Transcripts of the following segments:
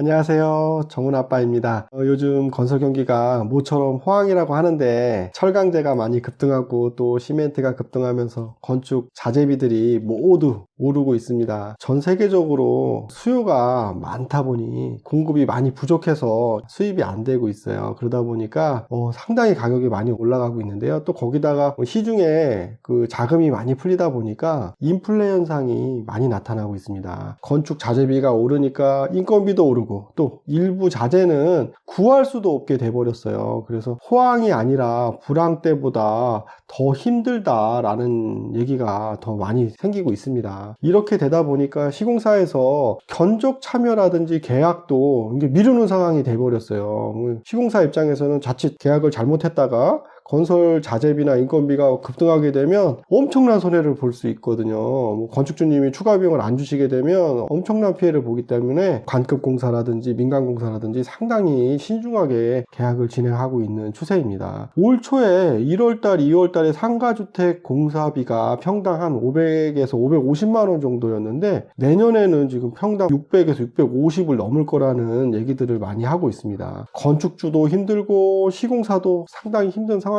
안녕하세요, 정훈 아빠입니다. 요즘 건설 경기가 모처럼 호황이라고 하는데 철강제가 많이 급등하고 또 시멘트가 급등하면서 건축 자재비들이 모두 오르고 있습니다. 전 세계적으로 수요가 많다 보니 공급이 많이 부족해서 수입이 안 되고 있어요. 그러다 보니까 상당히 가격이 많이 올라가고 있는데요. 또 거기다가 시중에 그 자금이 많이 풀리다 보니까 인플레 현상이 많이 나타나고 있습니다. 건축 자재비가 오르니까 인건비도 오르고 또 일부 자재는 구할 수도 없게 돼버렸어요. 그래서 호황이 아니라 불황 때보다 더 힘들다라는 얘기가 더 많이 생기고 있습니다. 이렇게 되다 보니까 시공사에서 견적 참여라든지 계약도 이제 미루는 상황이 돼버렸어요. 시공사 입장에서는 자칫 계약을 잘못했다가 건설 자재비나 인건비가 급등하게 되면 엄청난 손해를 볼 수 있거든요. 건축주님이 추가 비용을 안 주시게 되면 엄청난 피해를 보기 때문에 관급 공사라든지 민간 공사라든지 상당히 신중하게 계약을 진행하고 있는 추세입니다. 올 초에 1월달, 2월달에 상가주택 공사비가 평당 한 500에서 550만 원 정도였는데 내년에는 지금 평당 600에서 650을 넘을 거라는 얘기들을 많이 하고 있습니다. 건축주도 힘들고 시공사도 상당히 힘든 상황입니다.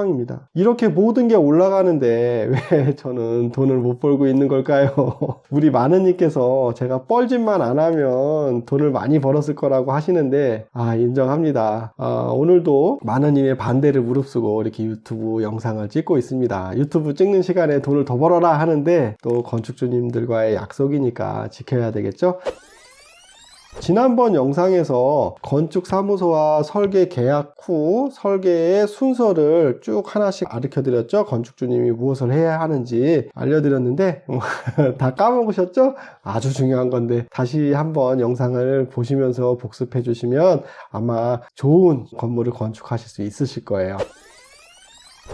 이렇게 모든 게 올라가는데 왜 저는 돈을 못 벌고 있는 걸까요? 우리 마느님께서 제가 뻘짓만 안 하면 돈을 많이 벌었을 거라고 하시는데 인정합니다. 오늘도 마느님의 반대를 무릅쓰고 이렇게 유튜브 영상을 찍고 있습니다. 유튜브 찍는 시간에 돈을 더 벌어라 하는데 또 건축주님들과의 약속이니까 지켜야 되겠죠? 지난번 영상에서 건축사무소와 설계 계약 후 설계의 순서를 쭉 하나씩 가르쳐 드렸죠. 건축주님이 무엇을 해야 하는지 알려드렸는데 다 까먹으셨죠? 아주 중요한 건데 다시 한번 영상을 보시면서 복습해 주시면 아마 좋은 건물을 건축하실 수 있으실 거예요.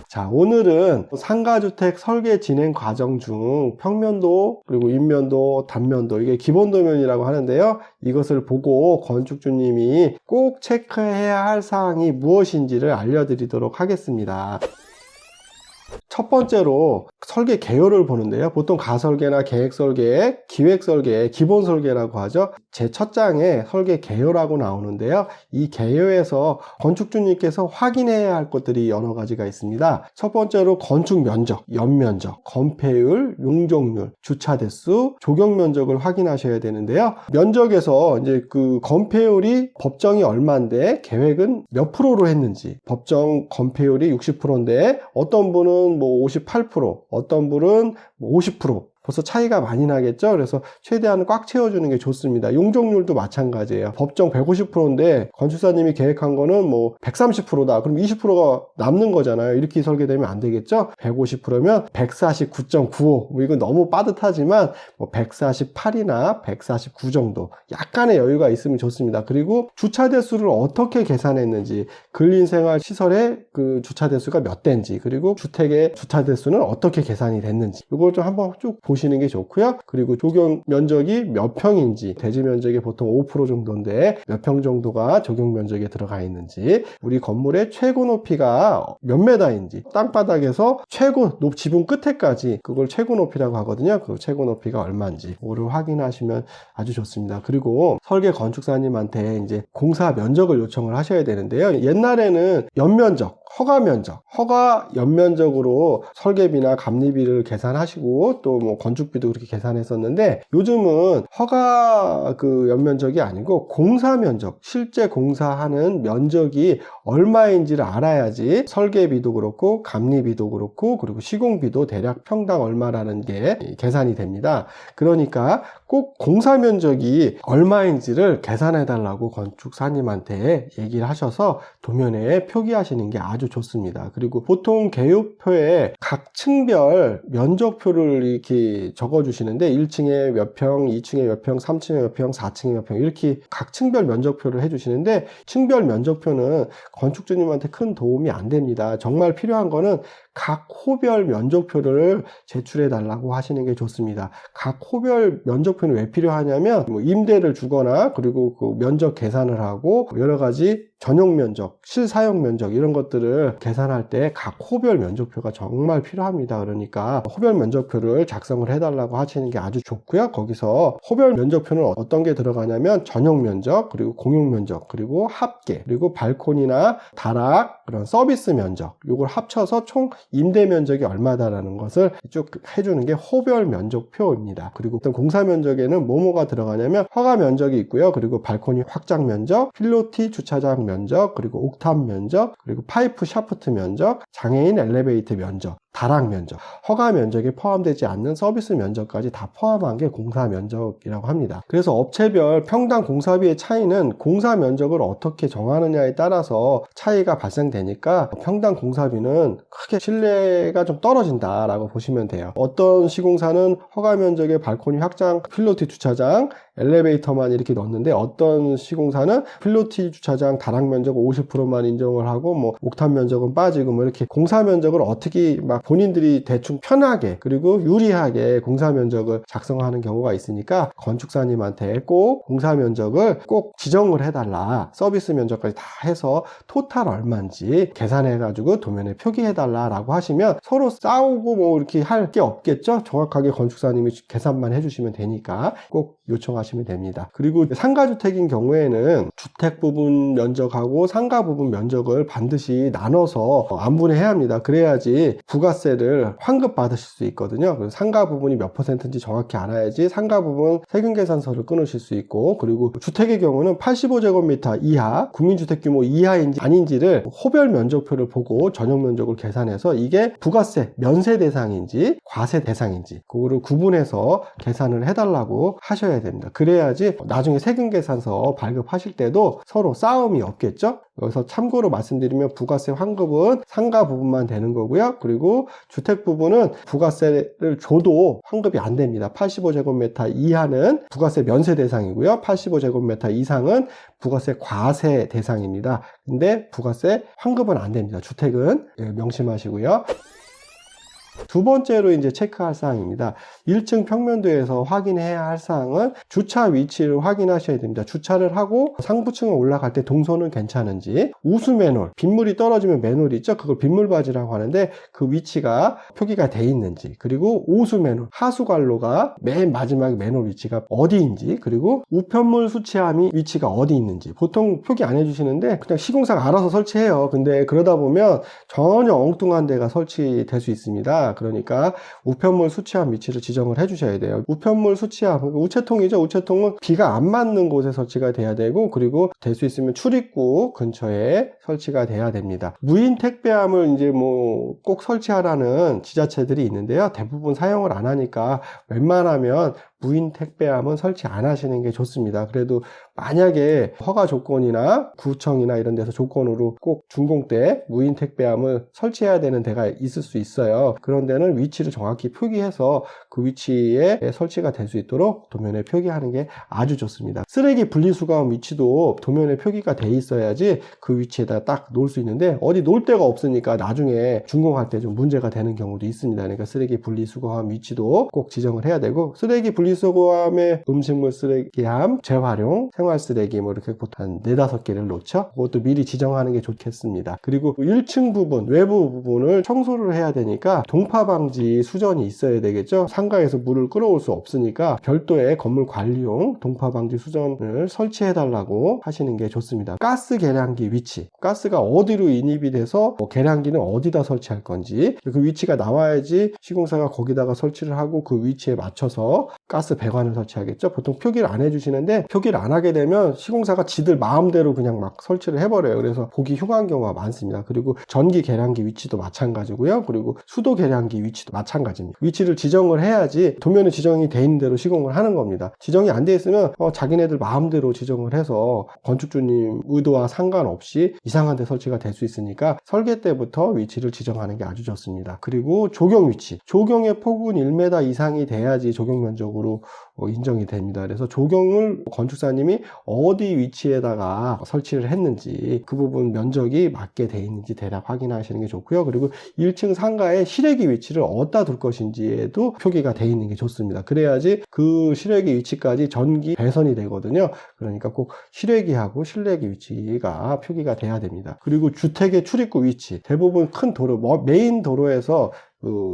자, 오늘은 상가주택 설계 진행 과정 중 평면도 그리고 윗면도 단면도 이게 기본 도면이라고 하는데요. 이것을 보고 건축주님이 꼭 체크해야 할 사항이 무엇인지를 알려드리도록 하겠습니다. 첫 번째로 설계 개요를 보는데요. 보통 가설계나 계획설계, 기획설계, 기본설계라고 하죠. 제 첫 장에 설계 개요라고 나오는데요. 이 개요에서 건축주님께서 확인해야 할 것들이 여러 가지가 있습니다. 첫 번째로 건축 면적, 연면적, 건폐율, 용적률, 주차 대수, 조경 면적을 확인하셔야 되는데요. 면적에서 이제 그 건폐율이 법정이 얼마인데 계획은 몇 프로로 했는지, 법정 건폐율이 60%인데 어떤 분은 58%, 어떤 분은 50%, 벌써 차이가 많이 나겠죠. 그래서 최대한 꽉 채워주는 게 좋습니다. 용적률도 마찬가지예요. 법정 150%인데 건축사님이 계획한 거는 130%다. 그럼 20%가 남는 거잖아요. 이렇게 설계되면 안 되겠죠. 150%면 149.95. 이건 너무 빠듯하지만 148이나 149 정도 약간의 여유가 있으면 좋습니다. 그리고 주차 대수를 어떻게 계산했는지, 근린생활 시설의 그 주차 대수가 몇 대인지, 그리고 주택의 주차 대수는 어떻게 계산이 됐는지 이걸 좀 한번 쭉 보시는 게 좋고요. 그리고 조경 면적이 몇 평인지, 대지 면적이 보통 5% 정도인데 몇 평 정도가 조경 면적에 들어가 있는지, 우리 건물의 최고 높이가 몇 메다인지, 땅바닥에서 최고 지붕 끝에까지 그걸 최고 높이라고 하거든요. 그 최고 높이가 얼마인지 그거를 확인하시면 아주 좋습니다. 그리고 설계 건축사님한테 이제 공사 면적을 요청을 하셔야 되는데요. 옛날에는 연면적, 허가 면적, 허가 연면적으로 설계비나 감리비를 계산하시고 또 건축비도 그렇게 계산했었는데 요즘은 허가 그 연면적이 아니고 공사 면적, 실제 공사하는 면적이 얼마인지를 알아야지 설계비도 그렇고 감리비도 그렇고 그리고 시공비도 대략 평당 얼마라는 게 계산이 됩니다. 그러니까 꼭 공사 면적이 얼마인지를 계산해 달라고 건축사님한테 얘기를 하셔서 도면에 표기하시는 게 아주 좋습니다. 그리고 보통 개요표에 각 층별 면적표를 이렇게 이렇게 적어 주시는데 1층에 몇 평, 2층에 몇 평, 3층에 몇 평, 4층에 몇 평 이렇게 각 층별 면적표를 해 주시는데 층별 면적표는 건축주님한테 큰 도움이 안 됩니다. 정말 필요한 거는 각 호별 면적표를 제출해 달라고 하시는 게 좋습니다. 각 호별 면적표는 왜 필요하냐면 뭐 임대를 주거나 그리고 그 면적 계산을 하고 여러 가지 전용 면적, 실사용 면적 이런 것들을 계산할 때 각 호별 면적표가 정말 필요합니다. 그러니까 호별 면적표를 작성을 해달라고 하시는 게 아주 좋고요. 거기서 호별 면적표는 어떤 게 들어가냐면 전용 면적, 그리고 공용 면적, 그리고 합계, 그리고 발코니나 다락, 그런 서비스 면적 이걸 합쳐서 총 임대 면적이 얼마다라는 것을 쭉 해주는 게 호별 면적표입니다. 그리고 어떤 공사 면적에는 뭐뭐가 들어가냐면 허가 면적이 있고요. 그리고 발코니 확장 면적, 필로티 주차장 면적, 그리고 옥탑 면적, 그리고 파이프 샤프트 면적, 장애인 엘리베이터 면적, 다락 면적, 허가 면적에 포함되지 않는 서비스 면적까지 다 포함한 게 공사 면적이라고 합니다. 그래서 업체별 평당 공사비의 차이는 공사 면적을 어떻게 정하느냐에 따라서 차이가 발생되니까 평당 공사비는 크게 신뢰가 좀 떨어진다라고 보시면 돼요. 어떤 시공사는 허가 면적의 발코니 확장, 필로티 주차장, 엘리베이터만 이렇게 넣었는데 어떤 시공사는 필로티 주차장 다락 면적 50%만 인정을 하고 뭐 옥탑 면적은 빠지고 뭐 이렇게 공사 면적을 어떻게 막 본인들이 대충 편하게 그리고 유리하게 공사 면적을 작성하는 경우가 있으니까 건축사님한테 꼭 공사 면적을 꼭 지정을 해달라, 서비스 면적까지 다 해서 토탈 얼마인지 계산해 가지고 도면에 표기해 달라라고 하시면 서로 싸우고 뭐 이렇게 할 게 없겠죠. 정확하게 건축사님이 계산만 해주시면 되니까 꼭 요청하시면 됩니다. 그리고 상가주택인 경우에는 주택 부분 면적하고 상가 부분 면적을 반드시 나눠서 안분해야 합니다. 그래야지 부가세를 환급 받으실 수 있거든요. 그래서 상가 부분이 몇 %인지 정확히 알아야지 상가 부분 세금계산서를 끊으실 수 있고, 그리고 주택의 경우는 85제곱미터 이하 국민주택 규모 이하인지 아닌지를 호별 면적표를 보고 전용 면적을 계산해서 이게 부가세 면세 대상인지 과세 대상인지 그거를 구분해서 계산을 해달라고 하셔야 됩니다. 그래야지 나중에 세금계산서 발급하실 때도 서로 싸움이 없겠죠. 여기서 참고로 말씀드리면 부가세 환급은 상가 부분만 되는 거고요. 그리고 주택 부분은 부가세를 줘도 환급이 안 됩니다. 85제곱미터 이하는 부가세 면세 대상이고요. 85제곱미터 이상은 부가세 과세 대상입니다. 근데 부가세 환급은 안 됩니다. 주택은 명심하시고요. 두 번째로 이제 체크할 사항입니다. 1층 평면도에서 확인해야 할 사항은 주차 위치를 확인하셔야 됩니다. 주차를 하고 상부층을 올라갈 때 동선은 괜찮은지, 우수 맨홀, 빗물이 떨어지면 맨홀 있죠? 그걸 빗물바지라고 하는데 그 위치가 표기가 돼 있는지, 그리고 오수 맨홀, 하수 관로가 맨 마지막 맨홀 위치가 어디인지, 그리고 우편물 수치함이 위치가 어디 있는지 보통 표기 안 해주시는데 그냥 시공사가 알아서 설치해요. 근데 그러다 보면 전혀 엉뚱한 데가 설치될 수 있습니다. 그러니까 우편물 수치함 위치를 지정을 해주셔야 돼요. 우편물 수치함, 우체통이죠. 우체통은 비가 안 맞는 곳에 설치가 돼야 되고, 그리고 될 수 있으면 출입구 근처에 설치가 돼야 됩니다. 무인 택배함을 이제 뭐 꼭 설치하라는 지자체들이 있는데요. 대부분 사용을 안 하니까 웬만하면 무인 택배함은 설치 안 하시는 게 좋습니다. 그래도 만약에 허가 조건이나 구청이나 이런 데서 조건으로 꼭 준공 때 무인 택배함을 설치해야 되는 데가 있을 수 있어요. 그런 데는 위치를 정확히 표기해서 그 위치에 설치가 될 수 있도록 도면에 표기하는 게 아주 좋습니다. 쓰레기 분리수거함 위치도 도면에 표기가 돼 있어야지 그 위치에다 딱 놓을 수 있는데 어디 놓을 데가 없으니까 나중에 준공할 때 좀 문제가 되는 경우도 있습니다. 그러니까 쓰레기 분리수거함 위치도 꼭 지정을 해야 되고, 쓰레기 분리수거함에 음식물 쓰레기함, 재활용, 생활 쓰레기 뭐 이렇게 보통 한 4-5개를 놓죠. 그것도 미리 지정하는 게 좋겠습니다. 그리고 1층 부분, 외부 부분을 청소를 해야 되니까 동파 방지 수전이 있어야 되겠죠. 상가에서 물을 끌어올 수 없으니까 별도의 건물 관리용 동파 방지 수전을 설치해 달라고 하시는 게 좋습니다. 가스 계량기 위치, 가스가 어디로 인입이 돼서 계량기는 어디다 설치할 건지 그 위치가 나와야지 시공사가 거기다가 설치를 하고 그 위치에 맞춰서 가스 배관을 설치하겠죠. 보통 표기를 안 해주시는데 표기를 안 하게 되면 시공사가 지들 마음대로 그냥 막 설치를 해버려요. 그래서 보기 흉한 경우가 많습니다. 그리고 전기 계량기 위치도 마찬가지고요. 그리고 수도 계량기 위치도 마찬가지입니다. 위치를 지정을 해야지 도면에 지정이 돼 있는 대로 시공을 하는 겁니다. 지정이 안 돼 있으면 자기네들 마음대로 지정을 해서 건축주님 의도와 상관없이 이상한 데 설치가 될 수 있으니까 설계 때부터 위치를 지정하는 게 아주 좋습니다. 그리고 조경 위치. 조경의 폭은 1m 이상이 돼야지 조경 면적으로 인정이 됩니다. 그래서 조경을 건축사님이 어디 위치에다가 설치를 했는지 그 부분 면적이 맞게 돼 있는지 대략 확인하시는 게 좋고요. 그리고 1층 상가의 실외기 위치를 어디다 둘 것인지에도 표기가 돼 있는 게 좋습니다. 그래야지 그 실외기 위치까지 전기 배선이 되거든요. 그러니까 꼭 실외기하고 실내기 위치가 표기가 돼야 됩니다. 그리고 주택의 출입구 위치. 대부분 큰 도로, 메인 도로에서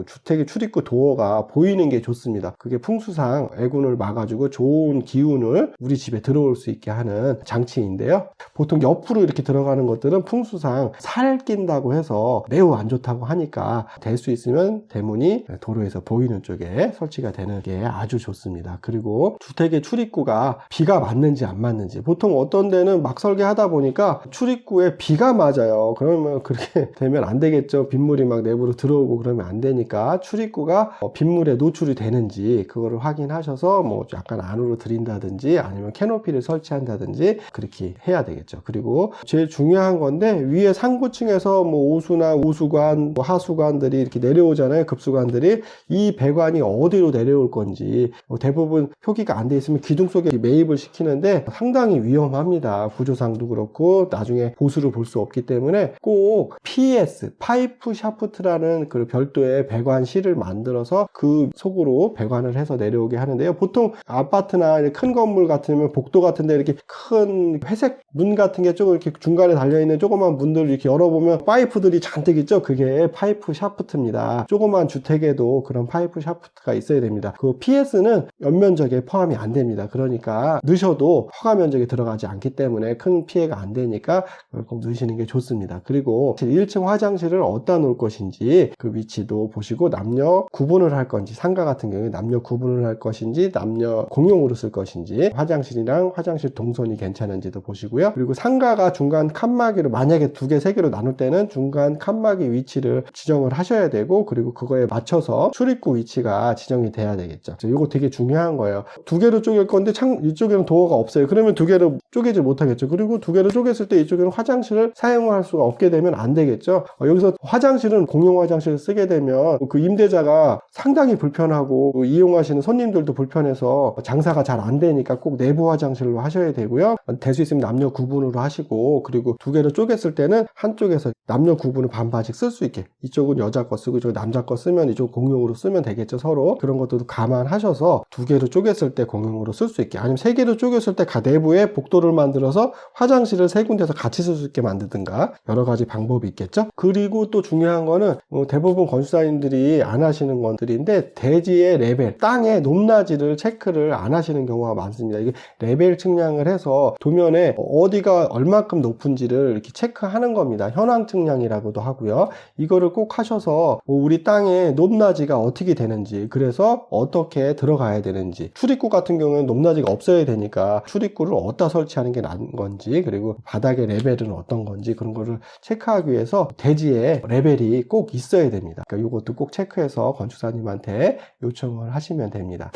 주택의 출입구 도어가 보이는 게 좋습니다. 그게 풍수상 애군을 막아주고 좋은 기운을 우리 집에 들어올 수 있게 하는 장치인데요. 보통 옆으로 이렇게 들어가는 것들은 풍수상 살 낀다고 해서 매우 안 좋다고 하니까 될 수 있으면 대문이 도로에서 보이는 쪽에 설치가 되는 게 아주 좋습니다. 그리고 주택의 출입구가 비가 맞는지 안 맞는지, 보통 어떤 데는 막 설계하다 보니까 출입구에 비가 맞아요. 그러면 그렇게 되면 안 되겠죠. 빗물이 막 내부로 들어오고 그러면 안 되니까 출입구가 빗물에 노출이 되는지 그거를 확인하셔서 뭐 약간 안으로 들인다든지 아니면 캐노피를 설치한다든지 그렇게 해야 되겠죠. 그리고 제일 중요한 건데, 위에 상부층에서 뭐 오수나 우수관, 뭐 하수관들이 이렇게 내려오잖아요. 급수관들이. 이 배관이 어디로 내려올 건지 대부분 표기가 안 돼 있으면 기둥 속에 매입을 시키는데 상당히 위험합니다. 구조상도 그렇고 나중에 보수를 볼 수 없기 때문에 꼭 PS, 파이프 샤프트라는 그 별도의 배관실을 만들어서 그 속으로 배관을 해서 내려오게 하는데요. 보통 아파트나 큰 건물 같으면 복도 같은데 이렇게 큰 회색 문 같은 게 조금 이렇게 중간에 달려있는 조그만 문들을 이렇게 열어보면 파이프들이 잔뜩 있죠. 그게 파이프 샤프트입니다. 조그만 주택에도 그런 파이프 샤프트가 있어야 됩니다. 그 PS는 연면적에 포함이 안 됩니다. 그러니까 넣으셔도 허가 면적에 들어가지 않기 때문에 큰 피해가 안 되니까 그걸 꼭 넣으시는 게 좋습니다. 그리고 1층 화장실을 어디다 놓을 것인지 그 위치도 보시고, 남녀 구분을 할 건지, 상가 같은 경우에 남녀 구분을 할 것인지 남녀 공용으로 쓸 것인지, 화장실이랑 화장실 동선이 괜찮은지도 보시고요. 그리고 상가가 중간 칸막이로 만약에 2개, 3개로 나눌 때는 중간 칸막이 위치를 지정을 하셔야 되고, 그리고 그거에 맞춰서 출입구 위치가 지정이 돼야 되겠죠. 이거 되게 중요한 거예요. 2개로 쪼갤 건데 이쪽에는 도어가 없어요. 그러면 2개로 쪼개지 못하겠죠. 그리고 2개로 쪼갰을 때 이쪽에는 화장실을 사용할 수가 없게 되면 안 되겠죠. 여기서 화장실은 공용 화장실을 쓰게 되면 그 임대자가 상당히 불편하고 이용하시는 손님들도 불편해서 장사가 잘 안 되니까 꼭 내부 화장실로 하셔야 되고요. 될 수 있으면 남녀 구분으로 하시고, 그리고 2개로 쪼갰을 때는 한쪽에서 남녀 구분을 반반씩 쓸 수 있게, 이쪽은 여자 거 쓰고 이쪽은 남자 거 쓰면 이쪽 공용으로 쓰면 되겠죠. 서로 그런 것도 감안하셔서 2개로 쪼갰을 때 공용으로 쓸 수 있게, 아니면 3개로 쪼갰을 때 내부에 복도를 만들어서 화장실을 3군데서 같이 쓸 수 있게 만드든가 여러 가지 방법이 있겠죠. 그리고 또 중요한 거는 대부분 건축사님들이 안 하시는 것들인데, 대지의 레벨, 땅의 높낮이를 체크를 안 하시는 경우가 많습니다. 이게 레벨 측량을 해서 도면에 어디가 얼마큼 높은지를 이렇게 체크하는 겁니다. 현황 측량이라고도 하고요. 이거를 꼭 하셔서 우리 땅의 높낮이가 어떻게 되는지, 그래서 어떻게 들어가야 되는지, 출입구 같은 경우는 높낮이가 없어야 되니까 출입구를 어디다 설치하는 게 나은 건지, 그리고 바닥의 레벨은 어떤 건지, 그런 거를 체크하기 위해서 대지의 레벨이 꼭 있어야 됩니다. 그러니까 이것도 꼭 체크해서 건축사님한테 요청을 하시면 됩니다.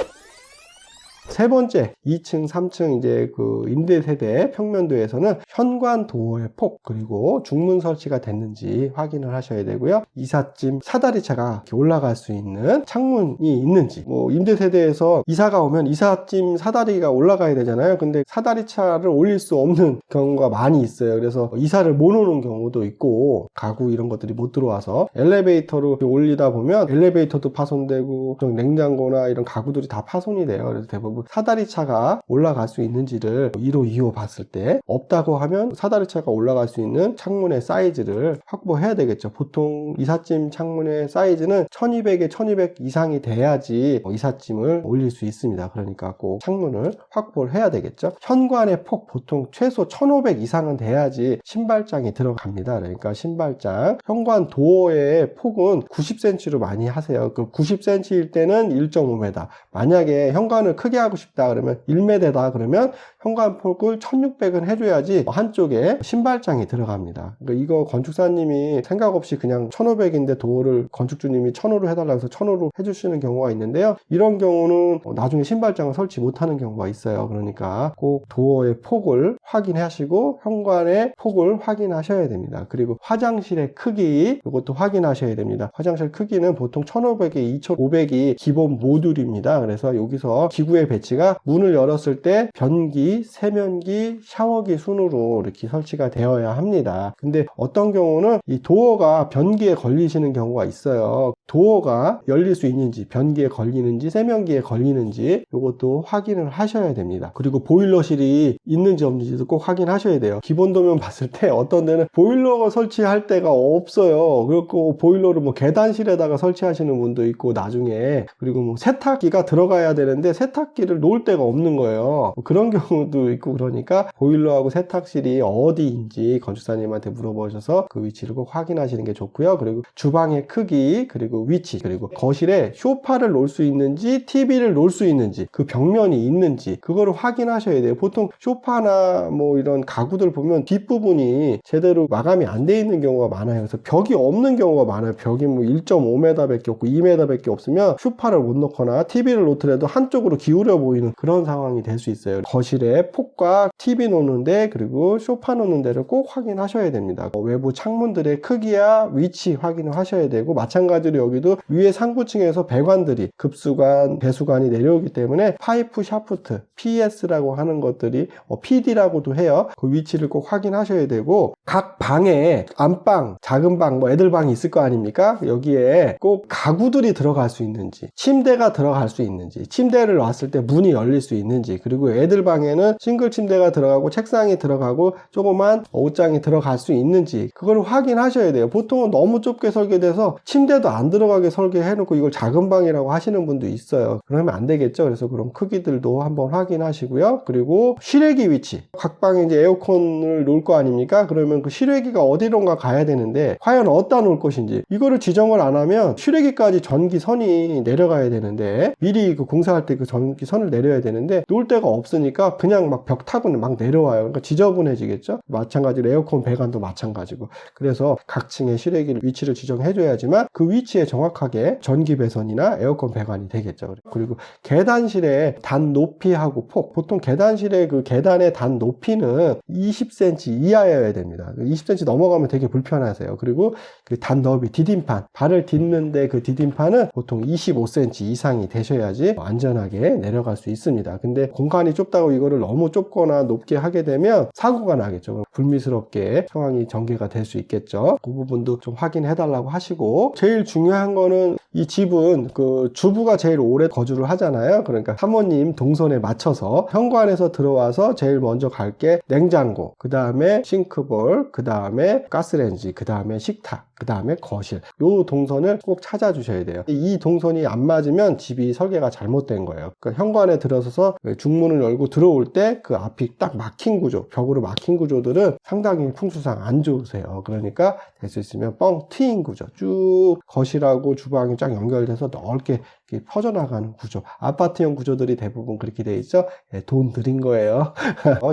세 번째, 2층, 3층 이제 그 임대세대 평면도에서는 현관 도어의 폭, 그리고 중문 설치가 됐는지 확인을 하셔야 되고요. 이삿짐, 사다리차가 이렇게 올라갈 수 있는 창문이 있는지, 임대세대에서 이사가 오면 이삿짐 사다리가 올라가야 되잖아요. 근데 사다리차를 올릴 수 없는 경우가 많이 있어요. 그래서 이사를 못 오는 경우도 있고, 가구 이런 것들이 못 들어와서 엘리베이터로 올리다 보면 엘리베이터도 파손되고, 냉장고나 이런 가구들이 다 파손이 돼요. 그래서 대부분 그리고 사다리차가 올라갈 수 있는지를 1호, 2호 봤을 때 없다고 하면 사다리차가 올라갈 수 있는 창문의 사이즈를 확보해야 되겠죠. 보통 이삿짐 창문의 사이즈는 1200에 1200 이상이 돼야지 이삿짐을 올릴 수 있습니다. 그러니까 꼭 창문을 확보를 해야 되겠죠. 현관의 폭 보통 최소 1500 이상은 돼야지 신발장이 들어갑니다. 그러니까 신발장, 현관 도어의 폭은 90cm로 많이 하세요. 그 90cm일 때는 1.5m, 만약에 현관을 크게 하고 싶다 그러면 1m다 그러면 현관 폭을 1600은 해줘야지 한쪽에 신발장이 들어갑니다. 그러니까 이거 건축사님이 생각 없이 그냥 1500인데 도어를 건축주님이 1000으로 해달라고 해서 1000으로 해주시는 경우가 있는데요. 이런 경우는 나중에 신발장을 설치 못하는 경우가 있어요. 그러니까 꼭 도어의 폭을 확인하시고 현관의 폭을 확인하셔야 됩니다. 그리고 화장실의 크기 이것도 확인하셔야 됩니다. 화장실 크기는 보통 1500에 2500이 기본 모듈입니다. 그래서 여기서 기구의 배치가 문을 열었을 때 변기, 세면기, 샤워기 순으로 이렇게 설치가 되어야 합니다. 근데 어떤 경우는 이 도어가 변기에 걸리시는 경우가 있어요. 도어가 열릴 수 있는지, 변기에 걸리는지, 세면기에 걸리는지 이것도 확인을 하셔야 됩니다. 그리고 보일러실이 있는지 없는지도 꼭 확인하셔야 돼요. 기본 도면 봤을 때 어떤 데는 보일러가 설치할 데가 없어요. 그리고 보일러를 뭐 계단실에다가 설치하시는 분도 있고 나중에, 그리고 뭐 세탁기가 들어가야 되는데 세탁기를 놓을 데가 없는 거예요. 그런 경우도 있고, 그러니까 보일러하고 세탁실이 어디인지 건축사님한테 물어보셔서 그 위치를 꼭 확인하시는 게 좋고요. 그리고 주방의 크기, 그리고 위치, 그리고 거실에 소파를 놓을 수 있는지 TV를 놓을 수 있는지 그 벽면이 있는지 그거를 확인하셔야 돼요. 보통 소파나 뭐 이런 가구들 보면 뒷부분이 제대로 마감이 안 돼 있는 경우가 많아요. 그래서 벽이 없는 경우가 많아요. 벽이 뭐 1.5m 밖에 없고 2m 밖에 없으면 소파를 못 놓거나 TV를 놓더라도 한쪽으로 기울여 보이는 그런 상황이 될 수 있어요. 거실에 폭과 TV 놓는데 그리고 소파 놓는 데를 꼭 확인하셔야 됩니다. 외부 창문들의 크기와 위치 확인을 하셔야 되고, 마찬가지로 여기도 위에 상부층에서 배관들이 급수관, 배수관이 내려오기 때문에 파이프 샤프트, PS라고 하는 것들이 PD라고도 해요. 그 위치를 꼭 확인하셔야 되고, 각 방에 안방, 작은 방, 뭐 애들 방이 있을 거 아닙니까? 여기에 꼭 가구들이 들어갈 수 있는지, 침대가 들어갈 수 있는지, 침대를 놨을 때 문이 열릴 수 있는지, 그리고 애들 방에는 싱글 침대가 들어가고 책상이 들어가고 조그만 옷장이 들어갈 수 있는지 그걸 확인하셔야 돼요. 보통은 너무 좁게 설계돼서 침대도 안 들어가게 설계해놓고 이걸 작은 방이라고 하시는 분도 있어요. 그러면 안 되겠죠. 그래서 그런 크기들도 한번 확인하시고요. 그리고 실외기 위치, 각 방에 이제 에어컨을 놓을 거 아닙니까? 그러면 그 실외기가 어디론가 가야 되는데 과연 어디다 놓을 것인지 이거를 지정을 안 하면 실외기까지 전기선이 내려가야 되는데, 미리 그 공사할 때 그 전기선을 내려야 되는데 놓을 데가 없으니까 그냥 막 벽 타고는 막 내려와요. 그러니까 지저분해지겠죠. 마찬가지로 에어컨 배관도 마찬가지고, 그래서 각 층의 실외기 위치를 지정해 줘야지만 그 위치에 정확하게 전기 배선이나 에어컨 배관이 되겠죠. 그리고 계단실의 단 높이하고 폭, 보통 계단실의 그 계단의 단 높이는 20cm 이하여야 됩니다. 20cm 넘어가면 되게 불편하세요. 그리고 그 단 너비, 디딤판, 발을 딛는데 그 디딤판은 보통 25cm 이상이 되셔야지 안전하게 내려갈 수 있습니다. 근데 공간이 좁다고 이거를 너무 좁거나 높게 하게 되면 사고가 나겠죠. 불미스럽게 상황이 전개가 될 수 있겠죠. 그 부분도 좀 확인해 달라고 하시고, 제일 중요한 거는 이 집은 그 주부가 제일 오래 거주를 하잖아요. 그러니까 사모님 동선에 맞춰서 현관에서 들어와서 제일 먼저 갈 게 냉장고, 그 다음에 싱크볼, 그 다음에 가스레인지, 그 다음에 식탁, 그 다음에 거실, 요 동선을 꼭 찾아주셔야 돼요. 이 동선이 안 맞으면 집이 설계가 잘못된 거예요. 그러니까 현관에 들어서서 중문을 열고 들어올 때 그 앞이 딱 막힌 구조, 벽으로 막힌 구조들은 상당히 풍수상 안 좋으세요. 그러니까 될 수 있으면 뻥 트인 구조, 쭉 거실하고 주방이 쫙 연결돼서 넓게 퍼져나가는 구조, 아파트형 구조들이 대부분 그렇게 돼 있죠. 돈 들인 거예요.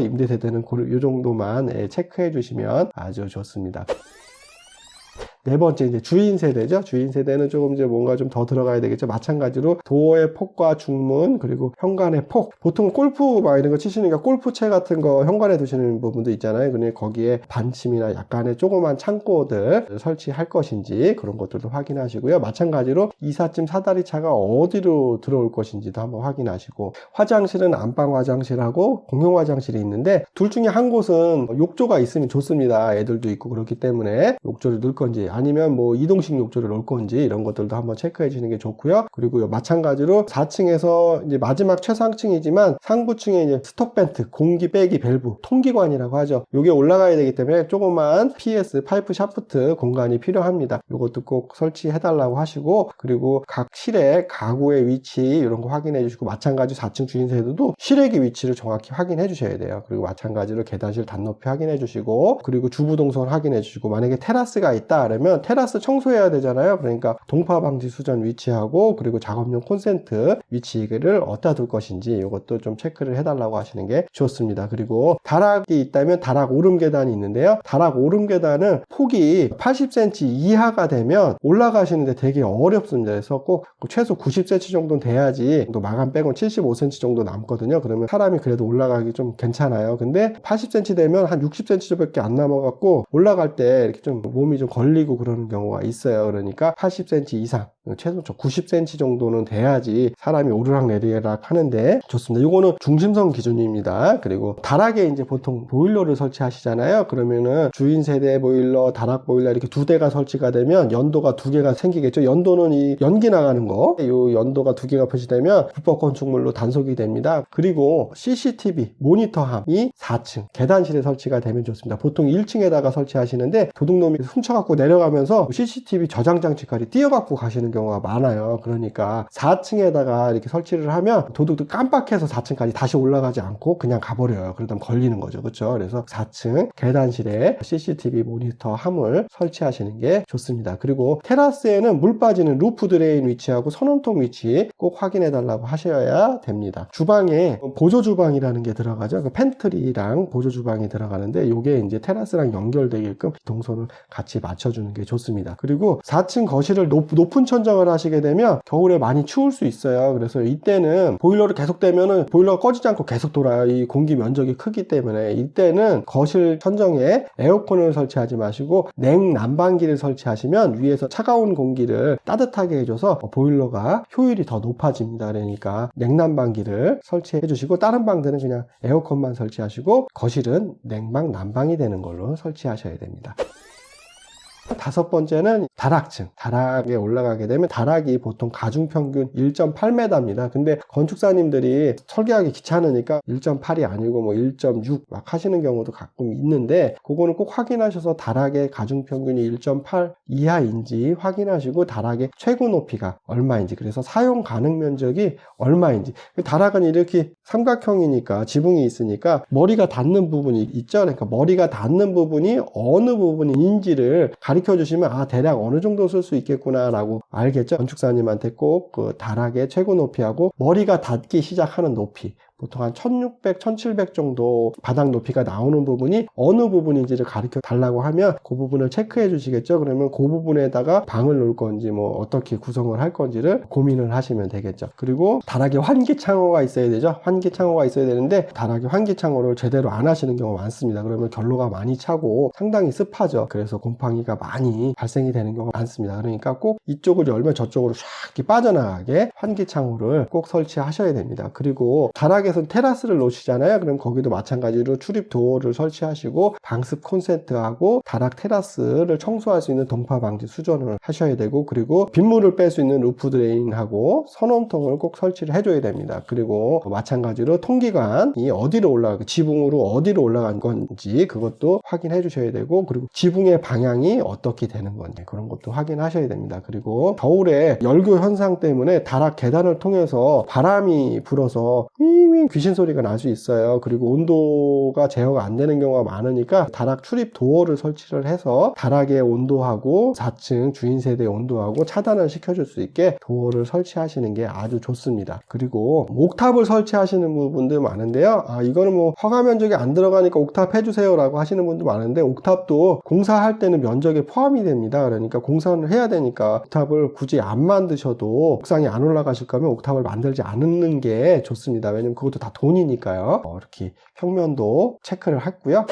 임대세대는 이 정도만 체크해 주시면 아주 좋습니다. 네 번째 이제 주인 세대죠. 주인 세대는 조금 이제 뭔가 좀 더 들어가야 되겠죠. 마찬가지로 도어의 폭과 중문, 그리고 현관의 폭. 보통 골프 막 이런 거 치시니까 골프채 같은 거 현관에 두시는 부분도 있잖아요. 근데 거기에 반침이나 약간의 조그만 창고들 설치할 것인지 그런 것들도 확인하시고요. 마찬가지로 이삿짐 사다리차가 어디로 들어올 것인지도 한번 확인하시고, 화장실은 안방 화장실하고 공용 화장실이 있는데 둘 중에 한 곳은 욕조가 있으면 좋습니다. 애들도 있고 그렇기 때문에 욕조를 넣을 건지 아니면 뭐 이동식 욕조를 놓을 건지 이런 것들도 한번 체크해 주시는 게 좋고요. 그리고 마찬가지로 4층에서 이제 마지막 최상층이지만 상부층에 이제 스톡벤트, 공기 빼기 밸브, 통기관이라고 하죠. 이게 올라가야 되기 때문에 조그만 PS, 파이프 샤프트 공간이 필요합니다. 이것도 꼭 설치해 달라고 하시고, 그리고 각 실의 가구의 위치 이런 거 확인해 주시고, 마찬가지 4층 주인세대도 실외기 위치를 정확히 확인해 주셔야 돼요. 그리고 마찬가지로 계단실 단높이 확인해 주시고, 그리고 주부 동선 확인해 주시고, 만약에 테라스가 있다 그러면 테라스 청소해야 되잖아요. 그러니까 동파 방지 수전 위치하고, 그리고 작업용 콘센트 위치를 어디다 둘 것인지 이것도 좀 체크를 해달라고 하시는 게 좋습니다. 그리고 다락이 있다면 다락 오름 계단이 있는데요. 다락 오름 계단은 폭이 80cm 이하가 되면 올라가시는데 되게 어렵습니다. 그래서 꼭 최소 90cm 정도는 돼야지, 또 마감 빼곤 75cm 정도 남거든요. 그러면 사람이 그래도 올라가기 좀 괜찮아요. 근데 80cm 되면 한 60cm밖에 안 남아갖고 올라갈 때 이렇게 좀 몸이 좀 걸리고 그러는 경우가 있어요. 그러니까 80cm 이상, 최소 90cm 정도는 돼야지 사람이 오르락내리락 하는데 좋습니다. 이거는 중심선 기준입니다. 그리고 다락에 이제 보통 보일러를 설치하시잖아요. 그러면은 주인 세대 보일러, 다락 보일러 이렇게 두 대가 설치가 되면 연도가 두 개가 생기겠죠. 연도는 이 연기 나가는 거, 이 연도가 두 개가 표시되면 불법 건축물로 단속이 됩니다. 그리고 CCTV 모니터함이 4층 계단실에 설치가 되면 좋습니다. 보통 1층에다가 설치하시는데 도둑놈이 훔쳐갖고 내려가면서 CCTV 저장 장치까지 띄어갖고 가시는 경우가 많아요. 그러니까 4층에다가 이렇게 설치를 하면 도둑도 깜빡해서 4층까지 다시 올라가지 않고 그냥 가버려요. 그러다 걸리는 거죠. 그렇죠? 그래서 4층 계단실에 CCTV 모니터 함을 설치하시는 게 좋습니다. 그리고 테라스에는 물 빠지는 루프 드레인 위치하고 선원통 위치 꼭 확인해 달라고 하셔야 됩니다. 주방에 보조 주방이라는 게 들어가죠. 그 팬트리랑 보조 주방이 들어가는데 이게 이제 테라스랑 연결되게끔 동선을 같이 맞춰주는 게 좋습니다. 그리고 4층 거실을 높은 천정을 하시게 되면 겨울에 많이 추울 수 있어요. 그래서 이때는 보일러를 계속 대면은 보일러가 꺼지지 않고 계속 돌아요. 이 공기 면적이 크기 때문에 이때는 거실 천정에 에어컨을 설치하지 마시고 냉난방기를 설치하시면 위에서 차가운 공기를 따뜻하게 해줘서 보일러가 효율이 더 높아집니다. 그러니까 냉난방기를 설치해 주시고 다른 방들은 그냥 에어컨만 설치하시고 거실은 냉방, 난방이 되는 걸로 설치하셔야 됩니다. 다섯 번째는 다락층. 다락에 올라가게 되면 다락이 보통 가중평균 1.8m입니다. 근데 건축사님들이 설계하기 귀찮으니까 1.8이 아니고 뭐 1.6 막 하시는 경우도 가끔 있는데 그거는 꼭 확인하셔서 다락의 가중평균이 1.8 이하인지 확인하시고 다락의 최고 높이가 얼마인지, 그래서 사용 가능 면적이 얼마인지. 다락은 이렇게 삼각형이니까 지붕이 있으니까 머리가 닿는 부분이 있죠. 그러니까 머리가 닿는 부분이 어느 부분인지를 가르쳐 주시면 대략 어느 정도 쓸 수 있겠구나 라고 알겠죠. 건축사님한테 꼭 그 다락의 최고 높이하고 머리가 닿기 시작하는 높이, 보통 한 1600, 1700 정도 바닥 높이가 나오는 부분이 어느 부분인지를 가르쳐 달라고 하면 그 부분을 체크해 주시겠죠. 그러면 그 부분에다가 방을 놓을 건지 뭐 어떻게 구성을 할 건지를 고민을 하시면 되겠죠. 그리고 다락에 환기창호가 있어야 되죠. 환기창호가 있어야 되는데 다락에 환기창호를 제대로 안 하시는 경우가 많습니다. 그러면 결로가 많이 차고 상당히 습하죠. 그래서 곰팡이가 많이 발생이 되는 경우가 많습니다. 그러니까 꼭 이쪽을 열면 저쪽으로 샥 이렇게 빠져나가게 환기창호를 꼭 설치하셔야 됩니다. 그리고 다락에 테라스를 놓으시잖아요. 그럼 거기도 마찬가지로 출입 도어를 설치하시고 방습 콘센트하고 다락 테라스를 청소할 수 있는 동파 방지 수전을 하셔야 되고, 그리고 빗물을 뺄 수 있는 루프 드레인하고 선원통을 꼭 설치를 해줘야 됩니다. 그리고 마찬가지로 통기관이 어디로 올라가고 지붕으로 어디로 올라간 건지 그것도 확인해 주셔야 되고, 그리고 지붕의 방향이 어떻게 되는 건지 그런 것도 확인하셔야 됩니다. 그리고 겨울에 열교 현상 때문에 다락 계단을 통해서 바람이 불어서 귀신 소리가 날 수 있어요. 그리고 온도가 제어가 안 되는 경우가 많으니까 다락 출입 도어를 설치를 해서 다락의 온도하고 4층 주인 세대의 온도하고 차단을 시켜줄 수 있게 도어를 설치하시는 게 아주 좋습니다. 그리고 옥탑을 설치하시는 분들 많은데요. 이거는 뭐 허가 면적이 안 들어가니까 옥탑 해주세요 라고 하시는 분도 많은데, 옥탑도 공사할 때는 면적에 포함이 됩니다. 그러니까 공사를 해야 되니까 옥탑을 굳이 안 만드셔도 옥상에 안 올라가실 거면 옥탑을 만들지 않는 게 좋습니다. 왜냐면 그것도 다 돈이니까요. 이렇게 평면도 체크를 했고요.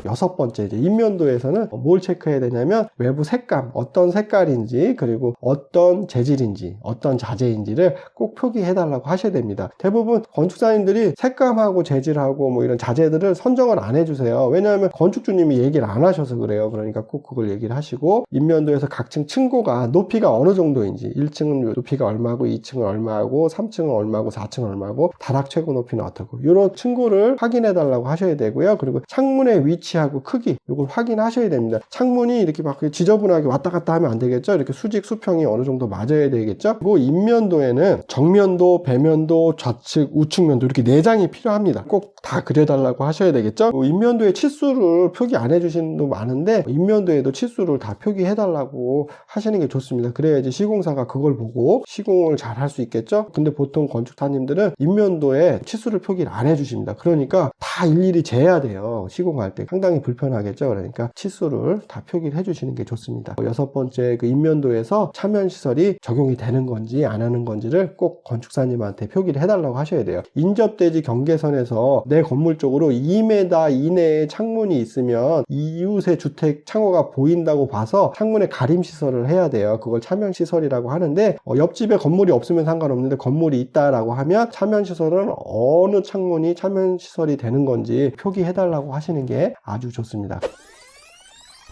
6번째, 이제 인면도에서는 뭘 체크해야 되냐면 외부 색감, 어떤 색깔인지, 그리고 어떤 재질인지, 어떤 자재인지를 꼭 표기해 달라고 하셔야 됩니다. 대부분 건축사님들이 색감하고 재질하고 뭐 이런 자재들을 선정을 안 해주세요. 왜냐하면 건축주님이 얘기를 안 하셔서 그래요. 그러니까 꼭 그걸 얘기를 하시고, 인면도에서 각층 층고가 높이가 어느 정도인지, 1층은 높이가 얼마고, 2층은 얼마고, 3층은 얼마고, 4층은 얼마고, 다락 최고 높이는 어떻고, 이런 층고를 확인해 달라고 하셔야 되고요. 그리고 창문의 위치하고 크기, 이걸 확인하셔야 됩니다. 창문이 이렇게 막 지저분하게 왔다 갔다 하면 안 되겠죠. 이렇게 수직 수평이 어느 정도 맞아야 되겠죠. 그리고 인면도에는 정면도, 배면도, 좌측, 우측면도 이렇게 4장이 필요합니다. 꼭 다 그려달라고 하셔야 되겠죠. 인면도에 치수를 표기 안 해주시는 분도 많은데, 인면도에도 치수를 다 표기해 달라고 하시는 게 좋습니다. 그래야지 시공사가 그걸 보고 시공을 잘 할 수 있겠죠. 근데 보통 건축사님들은 인면도에 치수를 표기를 안 해주십니다. 그러니까 다 일일이 재야 돼요. 시공할 때 상당히 불편하겠죠. 그러니까 치수를 다 표기를 해주시는 게 좋습니다. 6번째, 그 인면도에서 차면시설이 적용이 되는 건지 안 하는 건지를 꼭 건축사님한테 표기를 해달라고 하셔야 돼요. 인접대지 경계선에서 내 건물 쪽으로 2m 이내에 창문이 있으면 이웃의 주택 창호가 보인다고 봐서 창문에 가림시설을 해야 돼요. 그걸 차면시설이라고 하는데, 옆집에 건물이 없으면 상관없는데 건물이 있다라고 하면 차면시설은 어느 창문이 차면시설이 되는 건지 표기해달라고 하시는 게 아주 좋습니다.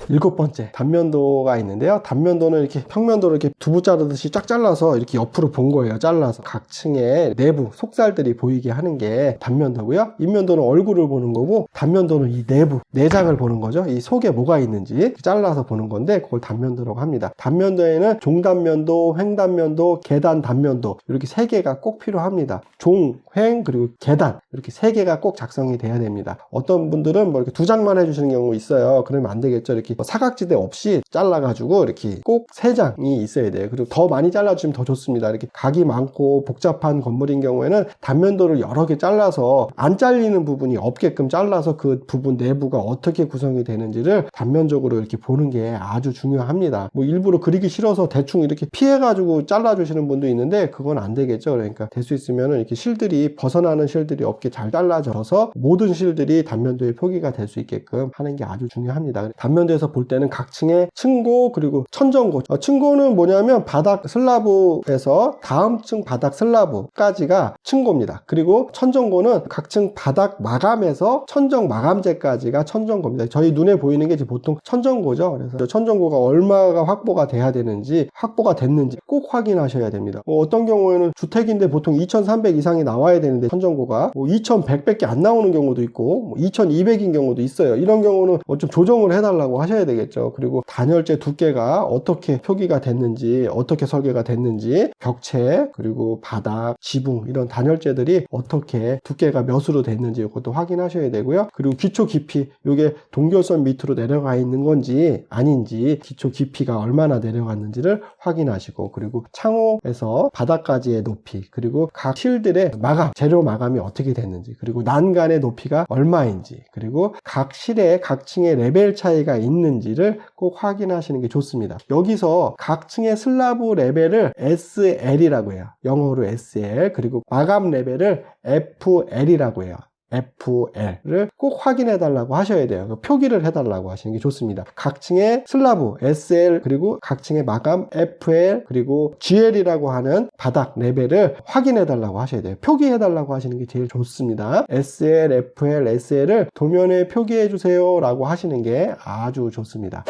7번째, 단면도가 있는데요. 단면도는 이렇게 평면도를 이렇게 두부 자르듯이 쫙 잘라서 이렇게 옆으로 본 거예요. 잘라서 각 층의 내부 속살들이 보이게 하는 게 단면도고요. 인면도는 얼굴을 보는 거고, 단면도는 이 내부 내장을 보는 거죠. 이 속에 뭐가 있는지 잘라서 보는 건데, 그걸 단면도라고 합니다. 단면도에는 종단면도, 횡단면도, 계단 단면도, 이렇게 3개가 꼭 필요합니다. 종, 횡, 그리고 계단, 이렇게 3개가 꼭 작성이 돼야 됩니다. 어떤 분들은 뭐 이렇게 2장만 해주시는 경우 있어요. 그러면 안 되겠죠. 이렇게 사각지대 없이 잘라가지고 이렇게 꼭 3장이 있어야 돼요. 그리고 더 많이 잘라주시면 더 좋습니다. 이렇게 각이 많고 복잡한 건물인 경우에는 단면도를 여러 개 잘라서 안 잘리는 부분이 없게끔 잘라서 그 부분 내부가 어떻게 구성이 되는지를 단면적으로 이렇게 보는 게 아주 중요합니다. 뭐 일부러 그리기 싫어서 대충 이렇게 피해가지고 잘라주시는 분도 있는데, 그건 안 되겠죠. 그러니까 될 수 있으면 이렇게 실들이 벗어나는 실들이 없게 잘 잘라져서 모든 실들이 단면도에 표기가 될 수 있게끔 하는 게 아주 중요합니다. 단면도에서 볼 때는 각 층의 층고, 그리고 천정고. 층고는 뭐냐면 바닥 슬라브에서 다음 층 바닥 슬라브까지가 층고입니다. 그리고 천정고는 각 층 바닥 마감에서 천정 마감재까지가 천정고입니다. 저희 눈에 보이는 게 이제 보통 천정고죠. 그래서 천정고가 얼마가 확보가 돼야 되는지, 확보가 됐는지 꼭 확인하셔야 됩니다. 어떤 경우에는 주택인데 보통 2300 이상이 나와야 되는데 천정고가 2100밖에 안 나오는 경우도 있고 2200인 경우도 있어요. 이런 경우는 좀 조정을 해달라고 하셔야 되겠죠. 그리고 단열재 두께가 어떻게 표기가 됐는지, 어떻게 설계가 됐는지, 벽체, 그리고 바닥, 지붕, 이런 단열재들이 어떻게 두께가 몇으로 됐는지 이것도 확인하셔야 되고요. 그리고 기초 깊이, 이게 동결선 밑으로 내려가 있는 건지 아닌지, 기초 깊이가 얼마나 내려갔는지를 확인하시고, 그리고 창호에서 바닥까지의 높이, 그리고 각 실들의 마감, 재료 마감이 어떻게 됐는지, 그리고 난간의 높이가 얼마인지, 그리고 각 실에 각 층의 레벨 차이가 있는지를 꼭 확인하시는 게 좋습니다. 여기서 각 층의 슬라브 레벨을 SL이라고 해요. 영어로 SL. 그리고 마감 레벨을 FL이라고 해요. FL을 꼭 확인해 달라고 하셔야 돼요. 표기를 해 달라고 하시는 게 좋습니다. 각 층의 슬라브 SL, 그리고 각 층의 마감 FL, 그리고 GL이라고 하는 바닥 레벨을 확인해 달라고 하셔야 돼요. 표기해 달라고 하시는 게 제일 좋습니다. SL, FL, SL을 도면에 표기해 주세요 라고 하시는 게 아주 좋습니다.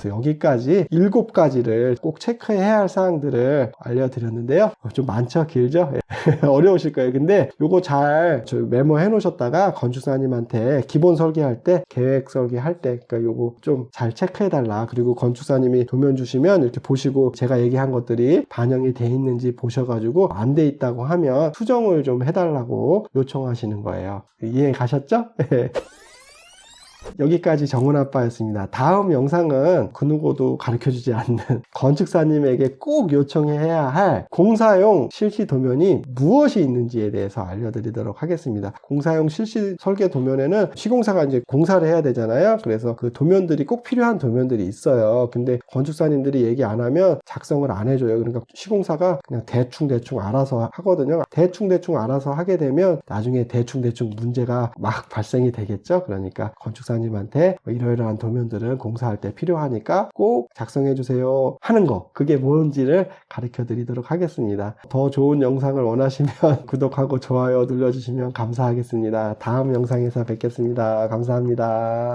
여기까지 7가지를 꼭 체크해야 할 사항들을 알려드렸는데요. 좀 많죠? 길죠? 어려우실 거예요. 근데 요거 잘 메모해 놓으셨다가 건축사님한테 기본 설계할 때, 계획 설계할 때, 그러니까 요거 좀 잘 체크해 달라. 그리고 건축사님이 도면 주시면 이렇게 보시고 제가 얘기한 것들이 반영이 돼 있는지 보셔가지고 안 돼 있다고 하면 수정을 좀 해달라고 요청하시는 거예요. 이해 가셨죠? 여기까지 정훈 아빠였습니다. 다음 영상은 그 누구도 가르쳐주지 않는 건축사님에게 꼭 요청해야 할 공사용 실시 도면이 무엇이 있는지에 대해서 알려드리도록 하겠습니다. 공사용 실시 설계 도면에는 시공사가 이제 공사를 해야 되잖아요. 그래서 그 도면들이 꼭 필요한 도면들이 있어요. 근데 건축사님들이 얘기 안 하면 작성을 안 해줘요. 그러니까 시공사가 그냥 대충 알아서 하거든요. 대충 알아서 하게 되면 나중에 대충 문제가 막 발생이 되겠죠. 그러니까 건축사님한테 이러이러한 도면들은 공사할 때 필요하니까 꼭 작성해 주세요 하는 거, 그게 뭔지를 가르쳐 드리도록 하겠습니다. 더 좋은 영상을 원하시면 구독하고 좋아요 눌러주시면 감사하겠습니다. 다음 영상에서 뵙겠습니다. 감사합니다.